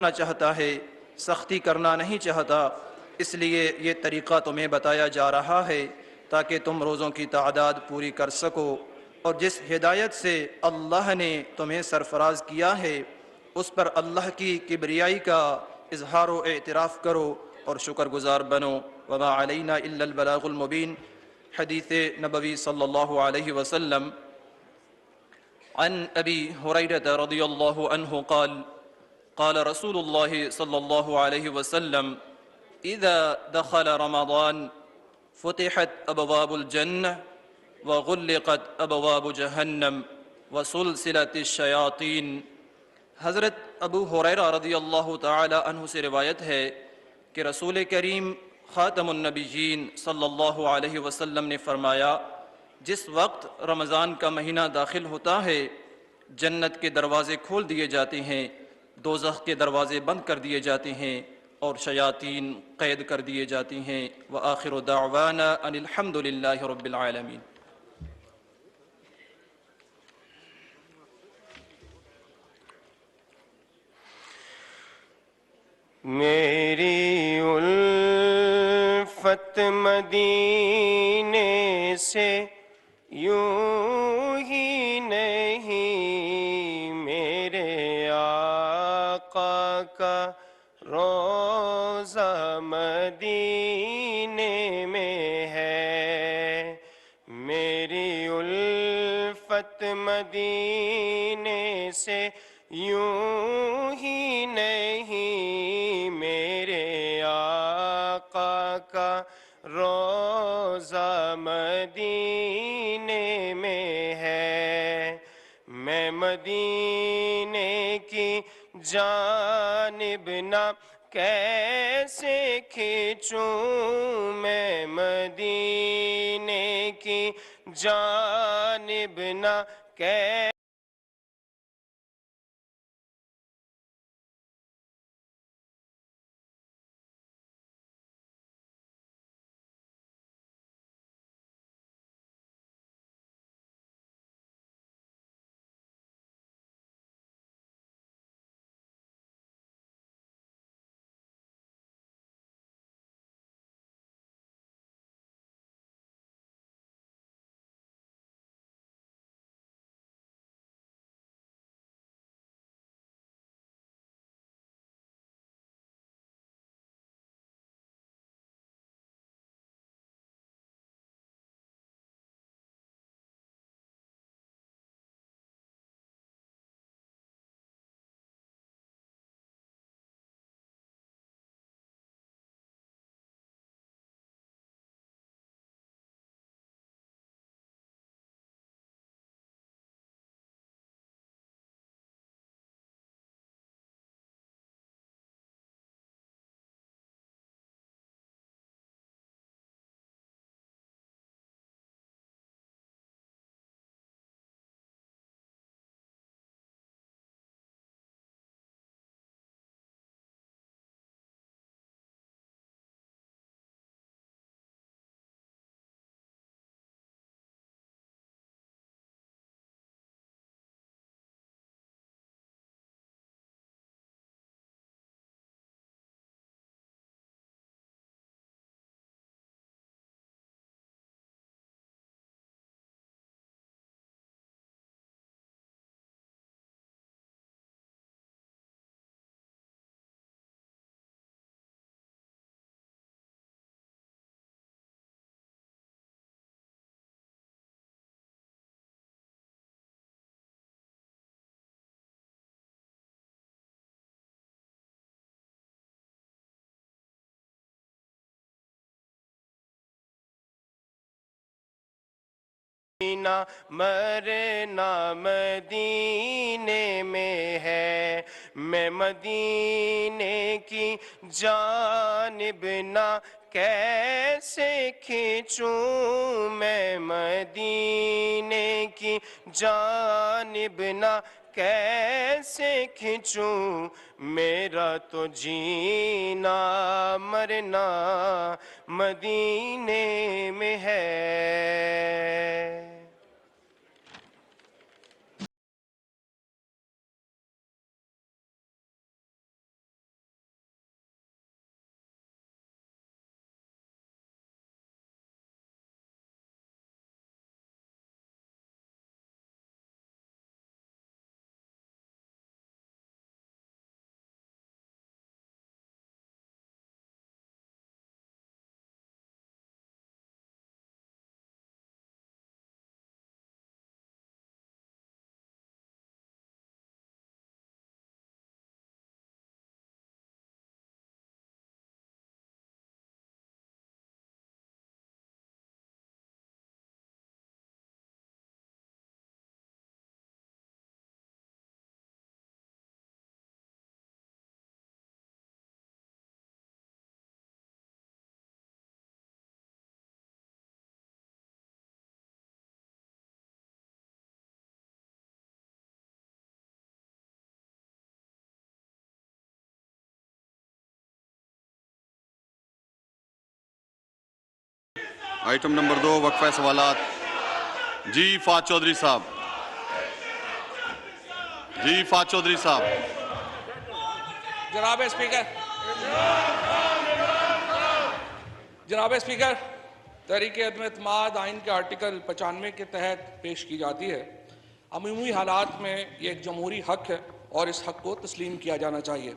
کرنا چاہتا ہے، سختی کرنا نہیں چاہتا، اس لیے یہ طریقہ تمہیں بتایا جا رہا ہے تاکہ تم روزوں کی تعداد پوری کر سکو، اور جس ہدایت سے اللہ نے تمہیں سرفراز کیا ہے اس پر اللہ کی کبریائی کا اظہار و اعتراف کرو اور شکر گزار بنو۔ وما علینا الا البلاغ المبین۔ حدیث نبوی صلی اللہ علیہ وسلم۔ عن ابی ہریرہ رضی اللہ عنہ قال قال رسول الله صلى الله عليه وسلم إذا دخل رمضان فتحت أبواب الجنة وغلقت أبواب جهنم وسلسلت الشياطين۔ حضرت ابو ہریرہ رضی اللہ تعالی عنہ سے روایت ہے کہ رسول کریم خاتم النبیین صلی اللہ علیہ وسلم نے فرمایا، جس وقت رمضان کا مہینہ داخل ہوتا ہے جنت کے دروازے کھول دیے جاتے ہیں، دوزخ کے دروازے بند کر دیے جاتے ہیں اور شیاطین قید کر دیے جاتی ہیں۔ وآخر دعوانا ان الحمد للہ رب العالمین۔ میری الفت مدینے سے یوں ہی نہیں، میرے آقا کا روضہ مدینے میں ہے۔ میری الفت مدینے سے یوں ہی نہیں، میرے آقا کا روضہ مدینے میں ہے۔ میں مدینے کی جانب نہ کیسے کھینچوں، میں مدینے کی جانب نہ کیسے مرنا مدینے میں ہے۔ میں مدینے کی جانب نہ کیسے کھینچوں، میں مدینے کی جانب نہ کیسے کھینچوں، میرا تو جینا مرنا مدینے میں ہے۔ آئٹم نمبر 2 وقفہ سوالات. جی فہد چودھری صاحب. جی فہد چودھری صاحب. جناب اسپیکر تحریک عدم اعتماد آئین کے آرٹیکل 95 کے تحت پیش کی جاتی ہے. عمومی حالات میں یہ ایک جمہوری حق ہے اور اس حق کو تسلیم کیا جانا چاہیے.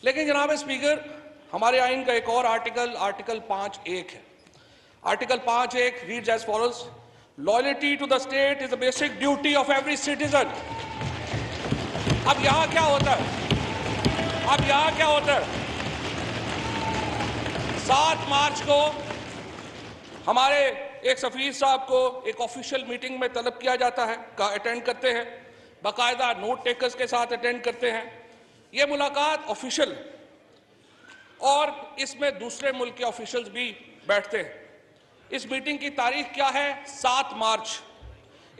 لیکن جناب اسپیکر ہمارے آئین کا ایک اور آرٹیکل 5(1) ہے. Article 5(1) reads as follows: Loyalty to the state is a basic duty of every citizen. اب یہاں کیا ہوتا ہے 7 مارچ کو ہمارے ایک سفیر صاحب کو ایک آفیشیل میٹنگ میں طلب کیا جاتا ہے، اٹینڈ کرتے ہیں، باقاعدہ نوٹ ٹیکرز کے ساتھ اٹینڈ کرتے ہیں. یہ ملاقات آفیشیل ہے اور اس میں دوسرے ملک کے آفیشلز بھی بیٹھتے ہیں. اس میٹنگ کی تاریخ کیا ہے؟ 7 مارچ.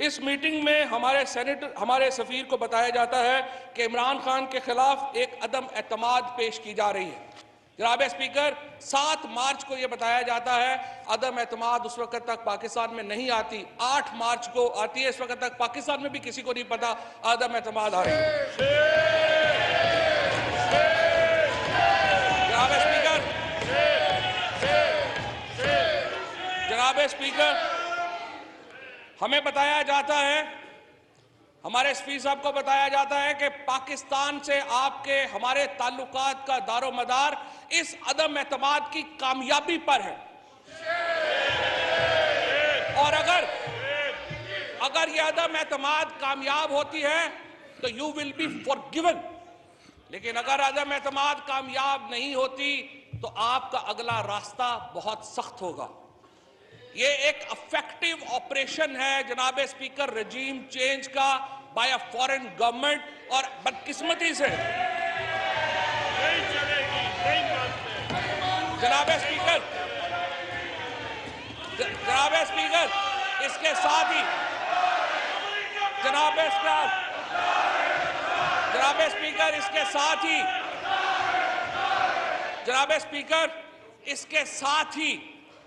اس میٹنگ میں ہمارے سفیر کو بتایا جاتا ہے کہ عمران خان کے خلاف ایک عدم اعتماد پیش کی جا رہی ہے. جناب اسپیکر 7 مارچ کو یہ بتایا جاتا ہے عدم اعتماد اس وقت تک پاکستان میں نہیں آتی، 8 مارچ کو آتی ہے. اس وقت تک پاکستان میں بھی کسی کو نہیں پتا عدم اعتماد آ رہی ہے. جناب اسپیکر ہمیں بتایا جاتا ہے، ہمارے سفیر صاحب کو بتایا جاتا ہے کہ پاکستان سے ہمارے تعلقات کا دار و مدار اس عدم اعتماد کی کامیابی پر ہے. اور اگر یہ عدم اعتماد کامیاب ہوتی ہے تو you will be forgiven. لیکن اگر عدم اعتماد کامیاب نہیں ہوتی تو آپ کا اگلا راستہ بہت سخت ہوگا. یہ ایک افیکٹو آپریشن ہے جناب اسپیکر رجیم چینج کا بائی اے فورن گورنمنٹ، اور بدقسمتی سے جناب اسپیکر اس کے ساتھ ہی اس کے ساتھ ہی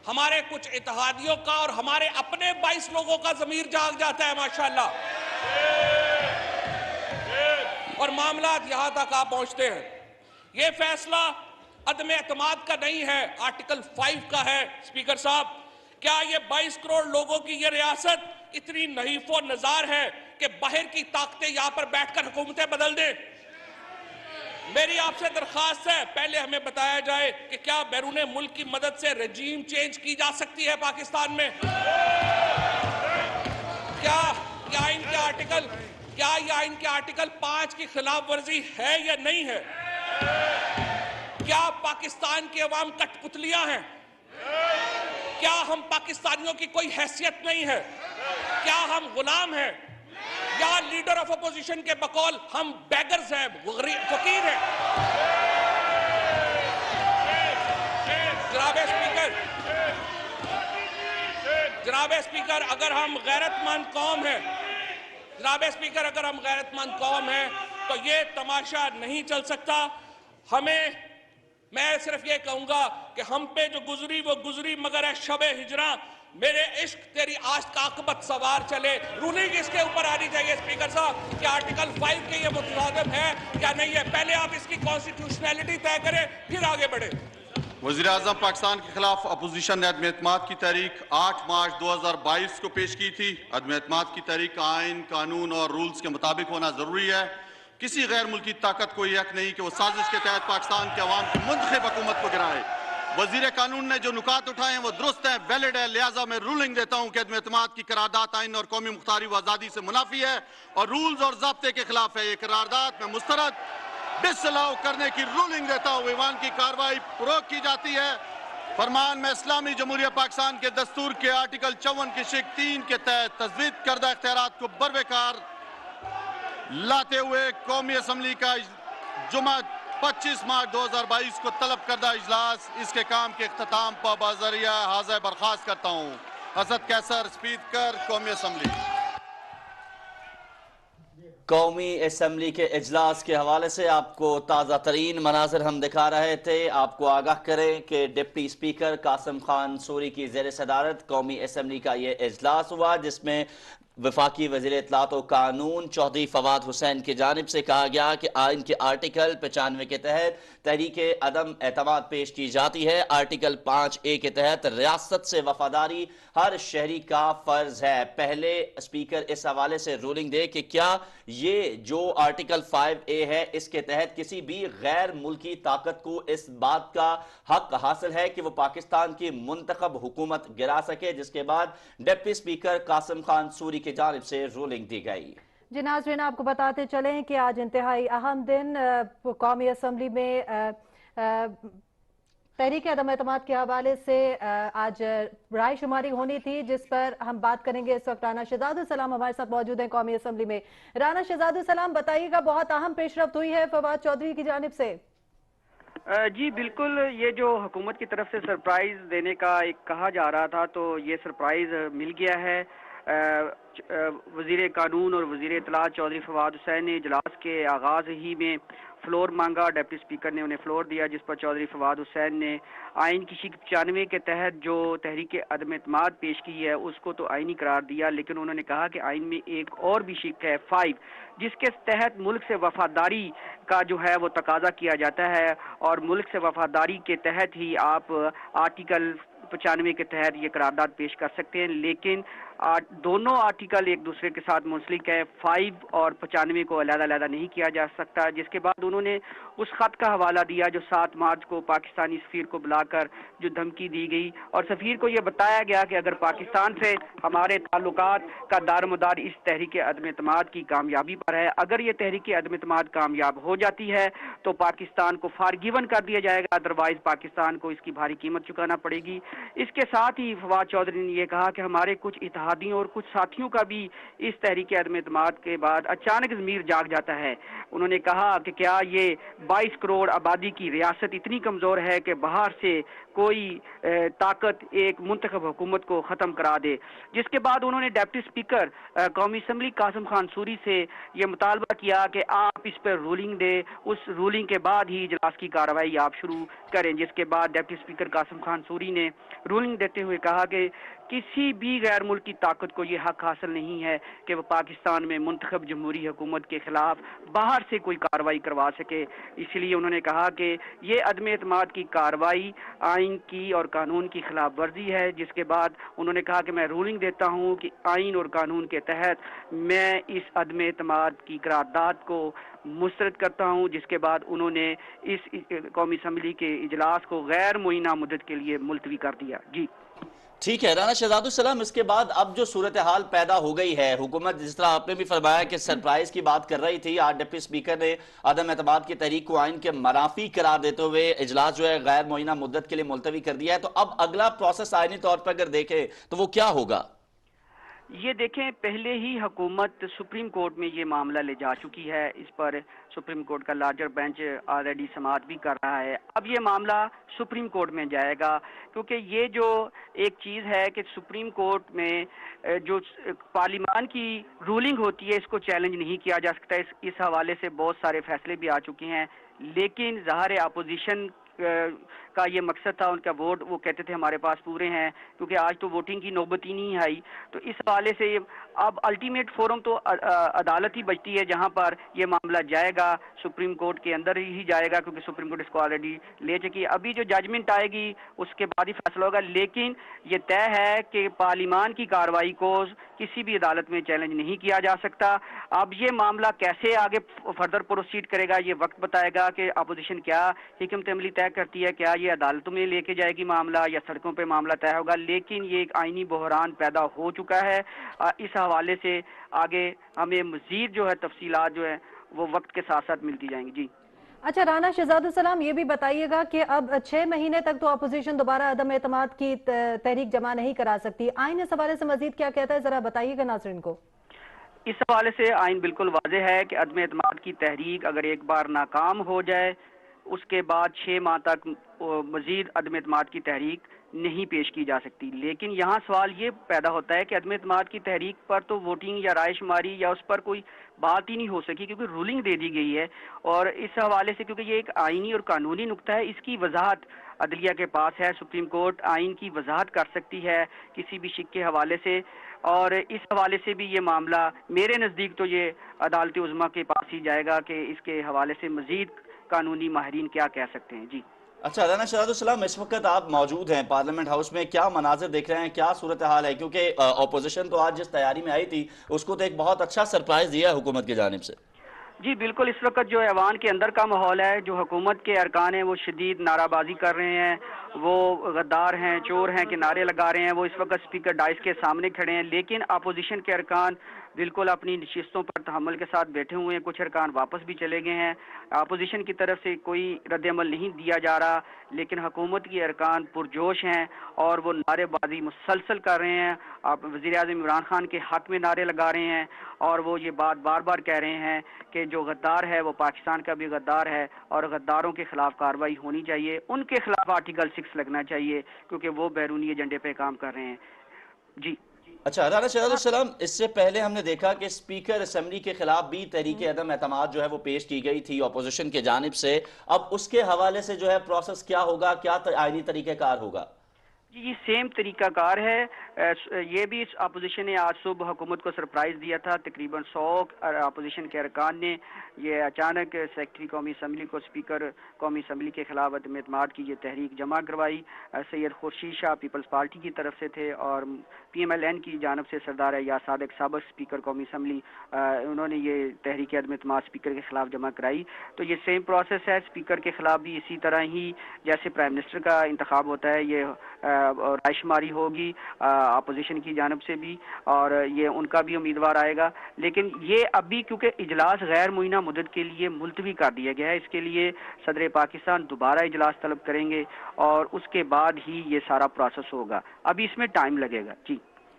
ہمارے کچھ اتحادیوں کا اور ہمارے اپنے 22 لوگوں کا ضمیر جاگ جاتا ہے ماشاءاللہ. اور معاملات یہاں تک آپ پہنچتے ہیں. یہ فیصلہ عدم اعتماد کا نہیں ہے، آرٹیکل 5 کا ہے. اسپیکر صاحب کیا یہ 22 کروڑ لوگوں کی یہ ریاست اتنی نحیف و نزار ہے کہ باہر کی طاقتیں یہاں پر بیٹھ کر حکومتیں بدل دیں؟ میری آپ سے درخواست ہے پہلے ہمیں بتایا جائے کہ کیا بیرون ملک کی مدد سے رجیم چینج کی جا سکتی ہے پاکستان میں؟ کیا یہ آئین کے آرٹیکل 5 کی خلاف ورزی ہے یا نہیں ہے؟ کیا پاکستان کی عوام کٹ پتلیاں ہیں؟ کیا ہم پاکستانیوں کی کوئی حیثیت نہیں ہے؟ کیا ہم غلام ہیں یا لیڈر آف اپوزیشن کے بقول ہم بیگرز ہیں، فقیر ہیں؟ جناب اسپیکر اگر ہم غیرت مند قوم ہیں تو یہ تماشا نہیں چل سکتا. میں صرف یہ کہوں گا کہ ہم پہ جو گزری وہ گزری، مگر ہے شب ہجراں میرے عشق تیری آشق عاقبت سوار چلے. رولنگ اس کے اوپر آنی چاہیے اسپیکر صاحب کہ آرٹیکل 5 کے یہ متصادم ہے یا نہیں ہے. پہلے آپ اس کی کانسٹیٹیوشنلٹی طے کریں پھر آگے بڑھیں. وزیراعظم پاکستان کے خلاف اپوزیشن نے عدم اعتماد کی تحریک 8 مارچ 2022 کو پیش کی تھی. عدم اعتماد کی تحریک آئین، قانون اور رولز کے مطابق ہونا ضروری ہے. کسی غیر ملکی طاقت کو یہ حق نہیں کہ وہ سازش کے تحت پاکستان کے عوام کی منتخب حکومت کو گرائے. وزیر قانون نے جو نکات اٹھائے ہیں وہ درست ہیں، ویلڈ ہے. لہٰذا میں رولنگ دیتا ہوں کہ عدم اعتماد کی قرارداد آئین اور قومی مختاری و آزادی سے منافی ہے اور رولز اور ضابطے کے خلاف ہے. یہ قرارداد میں مسترد ڈسالاؤ کرنے کی رولنگ دیتا ہوں. ایوان کی کارروائی فروغ کی جاتی ہے. فرمان میں اسلامی جمہوریہ پاکستان کے دستور کے آرٹیکل 54 کی شق 3 کے تحت تجویز کردہ اختیارات کو بروقار لاتے ہوئے قومی اسمبلی کا جمعہ 25 مارچ 2022 کو طلب کردہ اجلاس اس کے کام کے اختتام پر بذریعہ حاضر برخاست کرتا ہوں. حضرت کیسر اسپیکر قومی اسمبلی. قومی اسمبلی کے اجلاس کے حوالے سے آپ کو تازہ ترین مناظر ہم دکھا رہے تھے. آپ کو آگاہ کریں کہ deputy speaker Qasim Khan sorry کی زیر صدارت قومی اسمبلی کا یہ اجلاس ہوا، جس میں وفاقی وزیر اطلاعات و قانون چودھری فواد حسین کی جانب سے کہا گیا کہ آئین کے آرٹیکل 95 کے تحت تحریک عدم اعتماد پیش کی جاتی ہے. آرٹیکل 5A کے تحت ریاست سے وفاداری ہر شہری کا فرض ہے. پہلے اسپیکر اس حوالے سے رولنگ دے کہ کیا یہ جو آرٹیکل 5A ہے اس کے تحت کسی بھی غیر ملکی طاقت کو اس بات کا حق حاصل ہے کہ وہ پاکستان کی منتخب حکومت گرا سکے، جس کے بعد deputy speaker Qasim Khan sorry کی جانب سے رولنگ دی گئی. جی ناظرین، آپ کو بتاتے چلیں کہ آج انتہائی اہم دن قومی اسمبلی میں تحریک عدم اعتماد کے حوالے سے آج رائے شماری ہونی تھی، جس پر ہم بات کریں گے. اس وقت رانا شہزاد السلام ہمارے ساتھ موجود ہیں قومی اسمبلی میں. رانا شہزاد السلام، بتائیے گا بہت اہم پیش رفت ہوئی ہے فواد چودھری کی جانب سے. جی بالکل، یہ جو حکومت کی طرف سے سرپرائز دینے کا ایک کہا جا رہا تھا تو یہ سرپرائز مل گیا ہے. وزیر قانون اور وزیر اطلاعات چودھری فواد حسین نے اجلاس کے آغاز ہی میں فلور مانگا. ڈپٹی اسپیکر نے انہیں فلور دیا، جس پر چودھری فواد حسین نے آئین کی شق 95 کے تحت جو تحریک عدم اعتماد پیش کی ہے اس کو تو آئینی قرار دیا، لیکن انہوں نے کہا کہ آئین میں ایک اور بھی شق ہے 5، جس کے تحت ملک سے وفاداری کا جو ہے وہ تقاضا کیا جاتا ہے، اور ملک سے وفاداری کے تحت ہی آپ آرٹیکل 95 کے تحت یہ قرارداد پیش کر سکتے ہیں. لیکن دونوں آرٹیکل ایک دوسرے کے ساتھ منسلک ہے، 5 اور 95 کو علیحدہ علیحدہ نہیں کیا جا سکتا. جس کے بعد انہوں نے اس خط کا حوالہ دیا جو 7 مارچ کو پاکستانی سفیر کو بلا کر جو دھمکی دی گئی، اور سفیر کو یہ بتایا گیا کہ اگر پاکستان سے ہمارے تعلقات کا دارمدار اس تحریک عدم اعتماد کی کامیابی پر ہے، اگر یہ تحریک عدم اعتماد کامیاب ہو جاتی ہے تو پاکستان کو فارگیون کر دیا جائے گا، ادروائز پاکستان کو اس کی بھاری قیمت چکانا پڑے گی. اس کے ساتھ ہی فواد چودھری نے یہ کہا کہ ہمارے کچھ اتحادیوں اور کچھ ساتھیوں کا بھی اس تحریک عدم اعتماد کے بعد اچانک ضمیر جاگ جاتا ہے. انہوں نے کہا کہ کیا یہ 22 کروڑ آبادی کی ریاست اتنی کمزور ہے کہ باہر سے کوئی طاقت ایک منتخب حکومت کو ختم کرا دے. جس کے بعد انہوں نے ڈپٹی اسپیکر قومی اسمبلی قاسم خان سوری سے یہ مطالبہ کیا کہ آپ اس پر رولنگ دے، اس رولنگ کے بعد ہی اجلاس کی کارروائی آپ شروع کریں. جس کے بعد deputy speaker Qasim Khan sorry نے رولنگ دیتے ہوئے کہا کہ کسی بھی غیر ملکی طاقت کو یہ حق حاصل نہیں ہے کہ وہ پاکستان میں منتخب جمہوری حکومت کے خلاف باہر سے کوئی کارروائی کروا سکے. اس لیے انہوں نے کہا کہ یہ عدم اعتماد کی کارروائی آئین کی اور قانون کی خلاف ورزی ہے. جس کے بعد انہوں نے کہا کہ میں رولنگ دیتا ہوں کہ آئین اور قانون کے تحت میں اس عدم اعتماد کی قرارداد کو مسترد کرتا ہوں. جس کے بعد انہوں نے اس قومی اسمبلی کے اجلاس کو غیر معینہ مدت کے لیے ملتوی کر دیا. جی ٹھیک ہے رانا شہزاد السلام، اس کے بعد اب جو صورتحال پیدا ہو گئی ہے، حکومت جس طرح آپ نے بھی فرمایا کہ سرپرائز کی بات کر رہی تھی، آج ڈپٹی اسپیکر نے عدم اعتماد کی تحریک کو آئین کے منافی قرار دیتے ہوئے اجلاس جو ہے غیر معینہ مدت کے لیے ملتوی کر دیا ہے. تو اب اگلا پروسیس آئینی طور پر اگر دیکھیں تو وہ کیا ہوگا؟ یہ دیکھیں، پہلے ہی حکومت سپریم کورٹ میں یہ معاملہ لے جا چکی ہے. اس پر سپریم کورٹ کا لارجر بینچ آلریڈی سماعت بھی کر رہا ہے. اب یہ معاملہ سپریم کورٹ میں جائے گا، کیونکہ یہ جو ایک چیز ہے کہ سپریم کورٹ میں جو پارلیمان کی رولنگ ہوتی ہے اس کو چیلنج نہیں کیا جا سکتا. اس حوالے سے بہت سارے فیصلے بھی آ چکے ہیں، لیکن ظاہر اپوزیشن کا یہ مقصد تھا، ان کا ووٹ وہ کہتے تھے ہمارے پاس پورے ہیں، کیونکہ آج تو ووٹنگ کی نوبت ہی نہیں آئی. تو اس حوالے سے اب الٹیمیٹ فورم تو عدالت ہی بچتی ہے جہاں پر یہ معاملہ جائے گا، سپریم کورٹ کے اندر ہی جائے گا، کیونکہ سپریم کورٹ اس کو آلریڈی لے چکی ہے. ابھی جو ججمنٹ آئے گی اس کے بعد ہی فیصلہ ہوگا، لیکن یہ طے ہے کہ پارلیمان کی کارروائی کو کسی بھی عدالت میں چیلنج نہیں کیا جا سکتا. اب یہ معاملہ کیسے آگے فردر پروسیڈ کرے گا یہ وقت بتائے گا کہ اپوزیشن کیا حکمت عملی طے کرتی ہے، کیا یہ عدالتوں میں لے کے جائے گی معاملہ یا سڑکوں پہ معاملہ طے ہوگا. لیکن یہ ایک آئینی بحران پیدا ہو چکا ہے. اس حوالے سے آگے ہمیں مزید جو ہے تفصیلات جو ہے وہ وقت کے ساتھ ساتھ ملتی جائیں گی. جی اچھا رانا شہزاد السلام، یہ بھی بتائیے گا کہ اب 6 مہینے تک تو اپوزیشن دوبارہ عدم اعتماد کی تحریک جمع نہیں کرا سکتی. آئین اس حوالے سے مزید کیا کہتا ہے، ذرا بتائیے گا ناظرین کو. اس حوالے سے آئین بالکل واضح ہے کہ عدم اعتماد کی تحریک اگر ایک بار ناکام ہو جائے اس کے بعد 6 ماہ تک مزید عدم اعتماد کی تحریک نہیں پیش کی جا سکتی. لیکن یہاں سوال یہ پیدا ہوتا ہے کہ عدم اعتماد کی تحریک پر تو ووٹنگ یا رائے شماری یا اس پر کوئی بات ہی نہیں ہو سکی کیونکہ رولنگ دے دی گئی ہے. اور اس حوالے سے کیونکہ یہ ایک آئینی اور قانونی نقطہ ہے, اس کی وضاحت عدلیہ کے پاس ہے. سپریم کورٹ آئین کی وضاحت کر سکتی ہے کسی بھی شک کے حوالے سے, اور اس حوالے سے بھی یہ معاملہ میرے نزدیک تو یہ عدالت عظمیٰ کے پاس ہی جائے گا کہ اس کے حوالے سے مزید قانونی ماہرین کیا کہہ سکتے ہیں. جی اچھا رانا شہزاد السلام, اس وقت آپ موجود ہیں پارلیمنٹ ہاؤس میں, کیا مناظر دیکھ رہے ہیں, کیا صورتحال ہے؟ کیونکہ اپوزیشن تو آج جس تیاری میں آئی تھی اس کو تو ایک بہت اچھا سرپرائز دیا ہے حکومت کی جانب سے. جی بالکل, اس وقت جو ایوان کے اندر کا ماحول ہے, جو حکومت کے ارکان ہیں وہ شدید نعرہ بازی کر رہے ہیں, وہ غدار ہیں, چور ہیں کہ نعرے لگا رہے ہیں. وہ اس وقت اسپیکر ڈائس کے سامنے کھڑے ہیں, لیکن اپوزیشن کے ارکان بالکل اپنی نشستوں پر تحمل کے ساتھ بیٹھے ہوئے ہیں. کچھ ارکان واپس بھی چلے گئے ہیں. اپوزیشن کی طرف سے کوئی رد عمل نہیں دیا جا رہا, لیکن حکومت کے ارکان پرجوش ہیں اور وہ نعرے بازی مسلسل کر رہے ہیں. آپ وزیر اعظم عمران خان کے حق میں نعرے لگا رہے ہیں اور وہ یہ بات بار بار کہہ رہے ہیں کہ جو غدار ہے وہ پاکستان کا بھی غدار ہے اور غداروں کے خلاف کارروائی ہونی چاہیے. ان کے خلاف آرٹیکل 6 لگنا چاہیے کیونکہ وہ بیرونی ایجنڈے پہ کام کر رہے ہیں. جی اچھا رانا شہزاد السلام, اس سے پہلے ہم نے دیکھا کہ اسپیکر اسمبلی کے خلاف بھی تحریک عدم اعتماد جو ہے وہ پیش کی گئی تھی اپوزیشن کے جانب سے. اب اس کے حوالے سے جو ہے پروسیس کیا ہوگا, کیا آئینی طریقہ کار ہوگا؟ جی سیم طریقہ کار ہے. یہ بھی اپوزیشن نے آج صبح حکومت کو سرپرائز دیا تھا. تقریباً 100 اپوزیشن کے ارکان نے یہ اچانک سیکرٹری قومی اسمبلی کو اسپیکر قومی اسمبلی کے خلاف عدم اعتماد کی یہ تحریک جمع کروائی. سید خورشید شاہ پیپلز پارٹی کی طرف سے تھے اور پی ایم ایل این کی جانب سے سردار ایاز صادق سابق اسپیکر قومی اسمبلی, انہوں نے یہ تحریک عدم اعتماد اسپیکر کے خلاف جمع کرائی. تو یہ سیم پروسیس ہے. اسپیکر کے خلاف بھی اسی طرح ہی جیسے پرائم منسٹر کا انتخاب ہوتا ہے, یہ رائے شماری ہوگی اپوزیشن کی جانب سے بھی اور یہ ان کا بھی امیدوار آئے گا. لیکن یہ ابھی کیونکہ اجلاس غیر معینہ مدت کے لیے ملتوی کر دیا گیا ہے, اس کے لیے صدر پاکستان دوبارہ اجلاس طلب کریں گے اور اس کے بعد ہی یہ سارا پروسیس ہوگا. ابھی اس میں ٹائم لگے گا. جی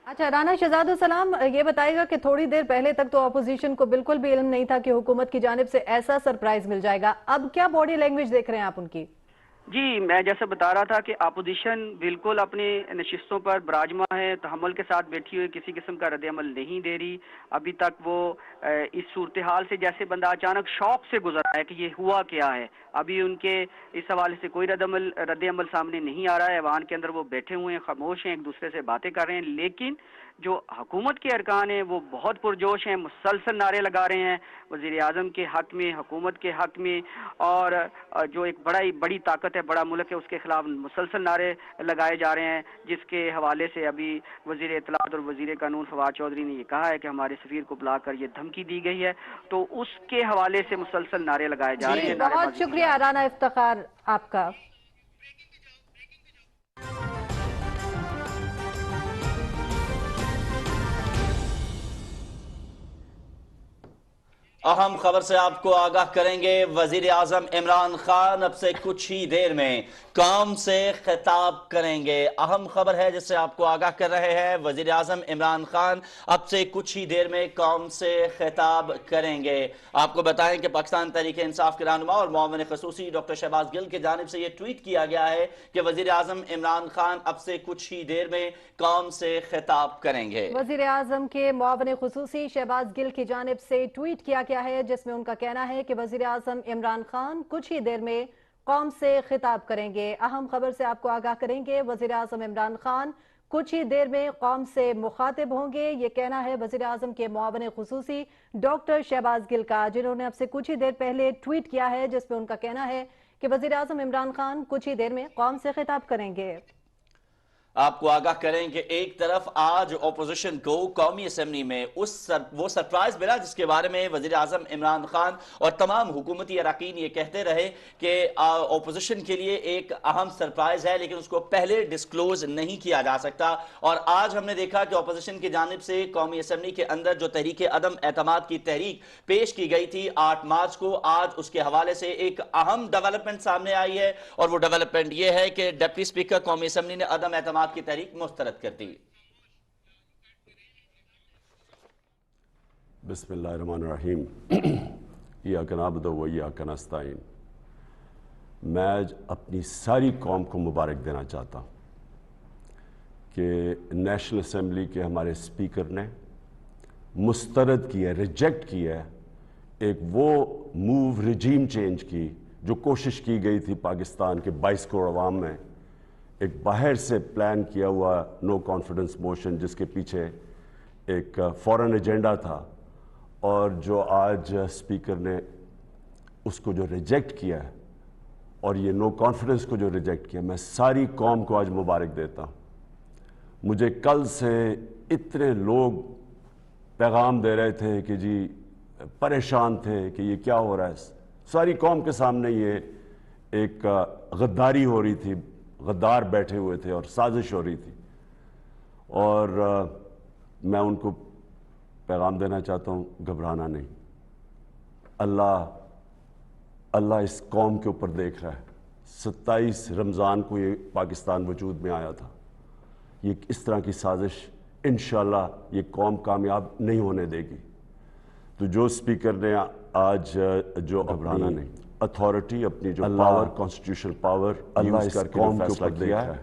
اچھا رانا شہزاد السلام, یہ بتائے گا کہ تھوڑی دیر پہلے تک تو اپوزیشن کو بالکل بھی علم نہیں تھا کہ حکومت کی جانب سے ایسا سرپرائز مل جائے گا, اب کیا باڈی لینگویج دیکھ رہے ہیں آپ ان کی؟ جی میں جیسا بتا رہا تھا کہ اپوزیشن بالکل اپنی نشستوں پر براجمہ ہے, تحمل کے ساتھ بیٹھی ہوئی, کسی قسم کا رد عمل نہیں دے رہی. ابھی تک وہ اس صورتحال سے جیسے بندہ اچانک شوق سے گزرا ہے کہ یہ ہوا کیا ہے, ابھی ان کے اس حوالے سے کوئی رد عمل سامنے نہیں آ رہا ہے. ایوان کے اندر وہ بیٹھے ہوئے ہیں, خاموش ہیں, ایک دوسرے سے باتیں کر رہے ہیں. لیکن جو حکومت کے ارکان ہیں وہ بہت پرجوش ہیں, مسلسل نعرے لگا رہے ہیں وزیر اعظم کے حق میں, حکومت کے حق میں, اور جو ایک بڑی طاقت ہے, بڑا ملک ہے, اس کے خلاف مسلسل نعرے لگائے جا رہے ہیں. جس کے حوالے سے ابھی وزیر اطلاعات اور وزیر قانون فواد چودھری نے یہ کہا ہے کہ ہمارے سفیر کو بلا کر یہ دھمکی دی گئی ہے. تو اس کے حوالے سے مسلسل نعرے لگائے جا رہے ہیں. بہت شکریہ رانا افتخار آپ کا. اہم خبر سے آپ کو آگاہ کریں گے. وزیر اعظم عمران خان اب سے کچھ ہی دیر میں قوم سے خطاب کریں گے. اہم خبر ہے جس سے آپ کو آگاہ کر رہے ہیں. وزیر اعظم عمران خان اب سے کچھ ہی دیر میں قوم سے خطاب کریں گے. آپ کو بتائیں کہ پاکستان تحریک انصاف کے رہنما اور معاون خصوصی ڈاکٹر شہباز گل کی جانب سے یہ ٹویٹ کیا گیا ہے کہ وزیر اعظم عمران خان اب سے کچھ ہی دیر میں قوم سے خطاب کریں گے. وزیر اعظم کے معاون خصوصی شہباز گل کی جانب سے ٹویٹ کیا گیا ہے جس میں ان کا کہنا ہے کہ وزیر اعظم عمران خان کچھ ہی دیر میں قوم سے خطاب کریں گے. اہم خبر سے آپ کو آگاہ کریں گے. وزیر اعظم عمران خان کچھ ہی دیر میں قوم سے مخاطب ہوں گے. یہ کہنا ہے وزیر اعظم کے معاون خصوصی ڈاکٹر شہباز گل کا, جنہوں نے اب سے کچھ ہی دیر پہلے ٹویٹ کیا ہے جس میں ان کا کہنا ہے کہ وزیر اعظم عمران خان کچھ ہی دیر میں قوم سے خطاب کریں گے. آپ کو آگاہ کریں کہ ایک طرف آج اپوزیشن کو قومی اسمبلی میں وہ سرپرائز ملا جس کے بارے میں وزیر اعظم عمران خان اور تمام حکومتی اراکین یہ کہتے رہے کہ اپوزیشن کے لیے ایک اہم سرپرائز ہے, لیکن اس کو پہلے ڈسکلوز نہیں کیا جا سکتا. اور آج ہم نے دیکھا کہ اپوزیشن کی جانب سے قومی اسمبلی کے اندر جو تحریک عدم اعتماد کی تحریک پیش کی گئی تھی 8 مارچ کو, آج اس کے حوالے سے ایک اہم ڈیولپمنٹ سامنے آئی ہے, اور وہ ڈیولپمنٹ یہ ہے کہ ڈپٹی اسپیکر قومی اسمبلی نے عدم اعتماد کی تحریک مسترد کر دی. بسم اللہ الرحمن الرحیم. ایاک نعبد و ایاک نستعین میں آج اپنی ساری قوم کو مبارک دینا چاہتا ہوں کہ نیشنل اسمبلی کے ہمارے اسپیکر نے مسترد کیا ہے، ریجیکٹ کیا ہے ایک وہ موو رجیم چینج کی جو کوشش کی گئی تھی پاکستان کے 22 کروڑ عوام میں، ایک باہر سے پلان کیا ہوا نو کانفیڈنس موشن جس کے پیچھے ایک فورن ایجنڈا تھا، اور جو آج اسپیکر نے اس کو جو ریجیکٹ کیا ہے اور یہ نو کانفیڈنس کو جو ریجیکٹ کیا، میں ساری قوم کو آج مبارک دیتا ہوں۔ مجھے کل سے اتنے لوگ پیغام دے رہے تھے کہ جی پریشان تھے کہ یہ کیا ہو رہا ہے، ساری قوم کے سامنے یہ ایک غداری ہو رہی تھی، غدار بیٹھے ہوئے تھے اور سازش ہو رہی تھی، اور میں ان کو پیغام دینا چاہتا ہوں گھبرانا نہیں، اللہ اس قوم کے اوپر دیکھ رہا ہے۔ 27 رمضان کو یہ پاکستان وجود میں آیا تھا، یہ اس طرح کی سازش انشاءاللہ یہ قوم کامیاب نہیں ہونے دے گی۔ تو جو اسپیکر نے آج جو گھبرانا نہیں، اتھارٹی اپنی جو پاور، کانسٹیٹیوشنل پاور یوز کر کے قوم کے اوپر کیا ہے،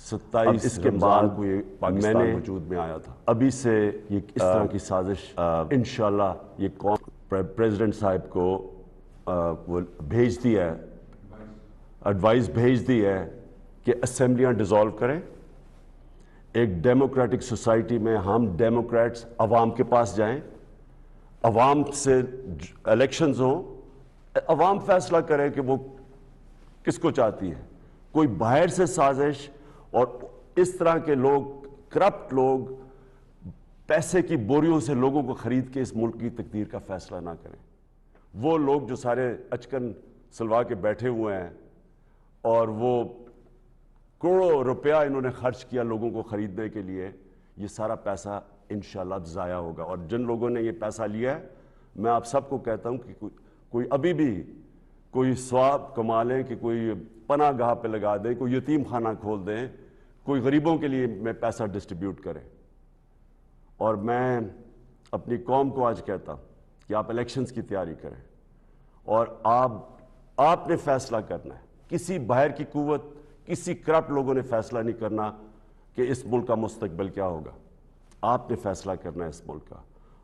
27 اس کے بعد کو یہ پاکستان وجود میں آیا تھا، ابھی سے یہ اس طرح کی سازش انشاءاللہ یہ قوم پریزیڈنٹ صاحب کو وہ بھیج دی ہے، ایڈوائز بھیج دی ہے کہ اسمبلیاں ڈیزالو کریں، ایک ڈیموکریٹک سوسائٹی میں ہم ڈیموکریٹس عوام کے پاس جائیں، عوام سے الیکشنز ہوں، عوام فیصلہ کرے کہ وہ کس کو چاہتی ہے۔ کوئی باہر سے سازش اور اس طرح کے لوگ، کرپٹ لوگ، پیسے کی بوریوں سے لوگوں کو خرید کے اس ملک کی تقدیر کا فیصلہ نہ کریں۔ وہ لوگ جو سارے اچکن سلوا کے بیٹھے ہوئے ہیں اور وہ کروڑوں روپیہ انہوں نے خرچ کیا لوگوں کو خریدنے کے لیے، یہ سارا پیسہ انشاءاللہ ضائع ہوگا، اور جن لوگوں نے یہ پیسہ لیا ہے میں آپ سب کو کہتا ہوں کہ کوئی ابھی بھی کوئی ثواب کما لیں، کہ کوئی پناہ گاہ پہ لگا دیں، کوئی یتیم خانہ کھول دیں، کوئی غریبوں کے لیے میں پیسہ ڈسٹریبیوٹ کریں۔ اور میں اپنی قوم کو آج کہتا ہوں کہ آپ الیکشنز کی تیاری کریں، اور آپ نے فیصلہ کرنا ہے، کسی باہر کی قوت، کسی کرپٹ لوگوں نے فیصلہ نہیں کرنا کہ اس ملک کا مستقبل کیا ہوگا، آپ نے فیصلہ کرنا ہے اس ملک کا۔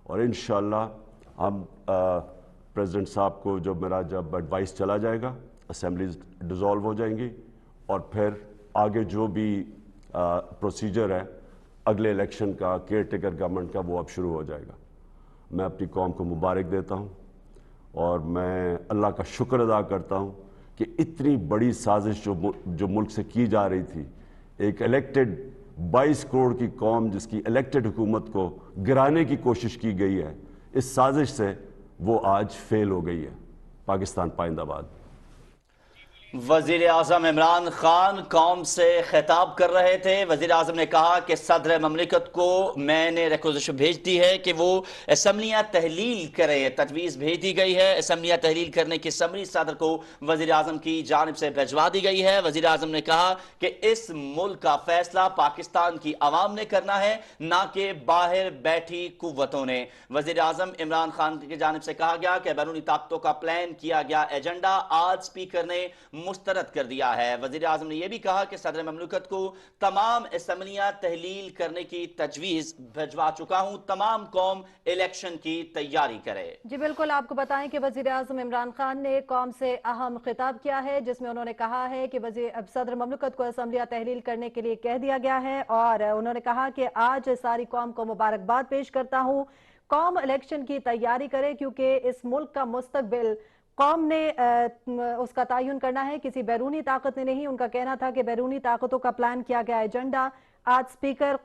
اور انشاءاللہ ہم پریزیڈنٹ صاحب کو جب ایڈوائس چلا جائے گا، اسمبلیز ڈیزالو ہو جائیں گی، اور پھر آگے جو بھی پروسیجر ہے اگلے الیکشن کا، کیئر ٹیکر گورنمنٹ کا، وہ اب شروع ہو جائے گا۔ میں اپنی قوم کو مبارک دیتا ہوں، اور میں اللہ کا شکر ادا کرتا ہوں کہ اتنی بڑی سازش جو ملک سے کی جا رہی تھی، ایک الیکٹڈ 22 کروڑ کی قوم جس کی الیکٹڈ حکومت کو گرانے کی کوشش کی گئی ہے، اس سازش سے وہ آج فیل ہو گئی ہے۔ پاکستان پائندہ باد۔ وزیر اعظم عمران خان قوم سے خطاب کر رہے تھے۔ وزیر اعظم نے کہا کہ صدر مملکت کو میں نے ریکوزیشن بھیج دی ہے کہ وہ اسمبلیاں تحلیل کریں، تجویز بھیج دی گئی ہے، اسمبلیاں تحلیل کرنے کی سمری صدر کو وزیر اعظم کی جانب سے بھجوا دی گئی ہے۔ وزیر اعظم نے کہا کہ اس ملک کا فیصلہ پاکستان کی عوام نے کرنا ہے، نہ کہ باہر بیٹھی قوتوں نے۔ وزیر اعظم عمران خان کی جانب سے کہا گیا کہ بیرونی طاقتوں کا پلان کیا گیا ایجنڈا آج اسپیکر نے مسترد کر دیا ہے۔ وزیر اعظم نے یہ بھی کہا کہ صدر مملکت کو تمام اسمبلیاں تحلیل کرنے کی تجویز بھجوا چکا ہوں، تمام قوم الیکشن کی تیاری کرے۔ جی بالکل، آپ کو بتائیں کہ وزیر اعظم عمران خان نے قوم سے اہم خطاب کیا ہے، جس میں انہوں نے کہا ہے کہ صدر مملکت کو اسمبلیاں تحلیل کرنے کے لیے کہہ دیا گیا ہے، اور انہوں نے کہا کہ آج ساری قوم کو مبارکباد پیش کرتا ہوں، قوم الیکشن کی تیاری کرے، کیونکہ اس ملک کا مستقبل قوم نے اس کا تعین کرنا ہے، کسی بیرونی طاقت نے نہیں۔ ان کا کہنا تھا کہ بیرونی طاقتوں کا پلان کیا گیا ایجنڈا آج اسپیکر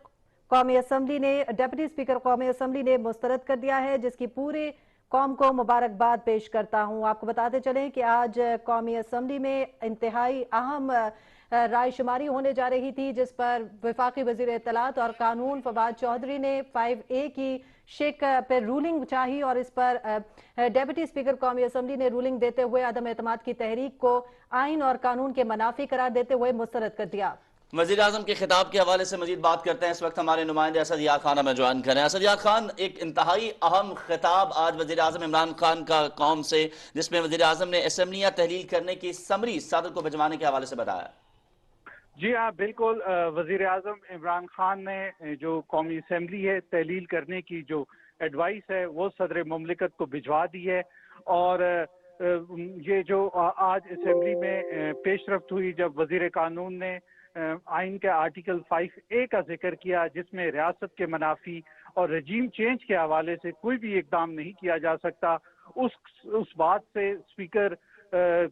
قومی اسمبلی نے، ڈیپٹی اسپیکر قومی اسمبلی نے مسترد کر دیا ہے، جس کی پوری قوم کو مبارکباد پیش کرتا ہوں۔ آپ کو بتاتے چلیں کہ آج قومی اسمبلی میں انتہائی اہم رائے شماری ہونے جا رہی تھی، جس پر وفاقی وزیر اطلاعات اور قانون فواد چودھری نے 5A کی شیک پر رولنگ چاہی، اور اس پر ڈیپٹی اسپیکر قومی اسمبلی نے رولنگ دیتے ہوئے عدم اعتماد کی تحریک کو آئین اور قانون کے منافی قرار دیتے ہوئے مسترد کر دیا۔ وزیر اعظم کے خطاب کے حوالے سے مزید بات کرتے ہیں. اس وقت ہمارے نمائندے اسد یار خان ہمیں جوائن کریں. اسد یار خان، ایک انتہائی اہم خطاب آج وزیر اعظم عمران خان کا قوم سے، جس میں وزیر اعظم نے اسمبلیاں تحلیل کرنے کی سمری صدر کو بھجوانے کے حوالے سے بتایا. جی ہاں بالکل، وزیر اعظم عمران خان نے جو قومی اسمبلی ہے تحلیل کرنے کی جو ایڈوائس ہے وہ صدر مملکت کو بھجوا دی ہے. اور یہ جو آج اسمبلی میں پیش رفت ہوئی، جب وزیر قانون نے آئین کے آرٹیکل 5A کا ذکر کیا، جس میں ریاست کے منافی اور رجیم چینج کے حوالے سے کوئی بھی اقدام نہیں کیا جا سکتا، اس بات سے اسپیکر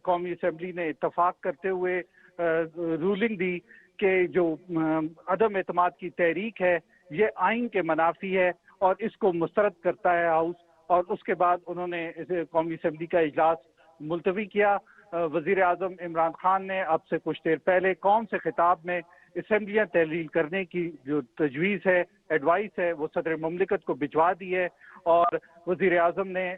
قومی اسمبلی نے اتفاق کرتے ہوئے رولنگ دی کہ جو عدم اعتماد کی تحریک ہے یہ آئین کے منافی ہے اور اس کو مسترد کرتا ہے ہاؤس. اور اس کے بعد انہوں نے قومی اسمبلی کا اجلاس ملتوی کیا. وزیر اعظم عمران خان نے اب سے کچھ دیر پہلے قوم سے خطاب میں اسمبلیاں تحلیل کرنے کی جو تجویز ہے، ایڈوائس ہے، وہ صدر مملکت کو بھجوا دی ہے. اور وزیر اعظم نے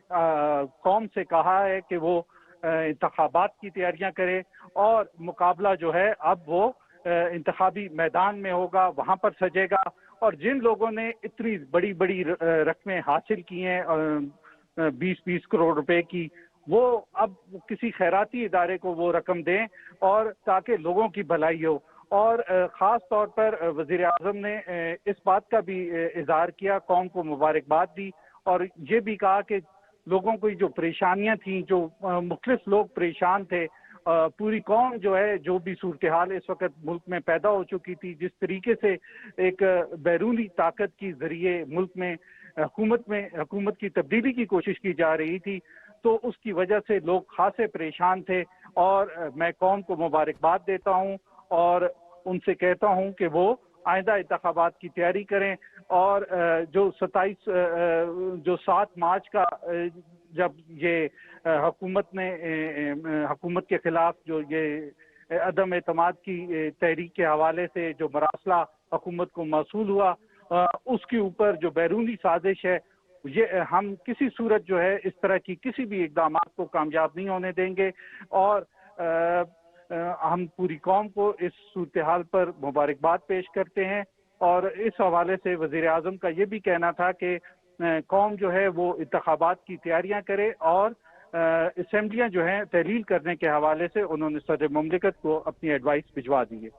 قوم سے کہا ہے کہ وہ انتخابات کی تیاریاں کرے اور مقابلہ جو ہے اب وہ انتخابی میدان میں ہوگا، وہاں پر سجے گا. اور جن لوگوں نے اتنی بڑی بڑی رقمیں حاصل کی ہیں 20-20 کروڑ روپے کی، وہ اب کسی خیراتی ادارے کو وہ رقم دیں اور تاکہ لوگوں کی بھلائی ہو. اور خاص طور پر وزیر اعظم نے اس بات کا بھی اظہار کیا، قوم کو مبارکباد دی اور یہ بھی کہا کہ لوگوں کو جو پریشانیاں تھیں، جو مختلف لوگ پریشان تھے، پوری قوم جو ہے، جو بھی صورتحال اس وقت ملک میں پیدا ہو چکی تھی، جس طریقے سے ایک بیرونی طاقت کی ذریعے ملک میں حکومت کی تبدیلی کی کوشش کی جا رہی تھی، تو اس کی وجہ سے لوگ خاصے پریشان تھے. اور میں قوم کو مبارکباد دیتا ہوں اور ان سے کہتا ہوں کہ وہ آئندہ انتخابات کی تیاری کریں. اور جو 7 مارچ کا جب یہ حکومت کے خلاف جو یہ عدم اعتماد کی تحریک کے حوالے سے جو مراسلہ حکومت کو موصول ہوا، اس کے اوپر جو بیرونی سازش ہے، یہ ہم کسی صورت جو ہے اس طرح کی کسی بھی اقدامات کو کامیاب نہیں ہونے دیں گے. اور ہم پوری قوم کو اس صورتحال پر مبارکباد پیش کرتے ہیں. اور اس حوالے سے وزیر اعظم کا یہ بھی کہنا تھا کہ قوم جو ہے وہ انتخابات کی تیاریاں کرے اور اسمبلیاں جو ہیں تحلیل کرنے کے حوالے سے انہوں نے صدر مملکت کو اپنی ایڈوائس بھجوا دی ہے.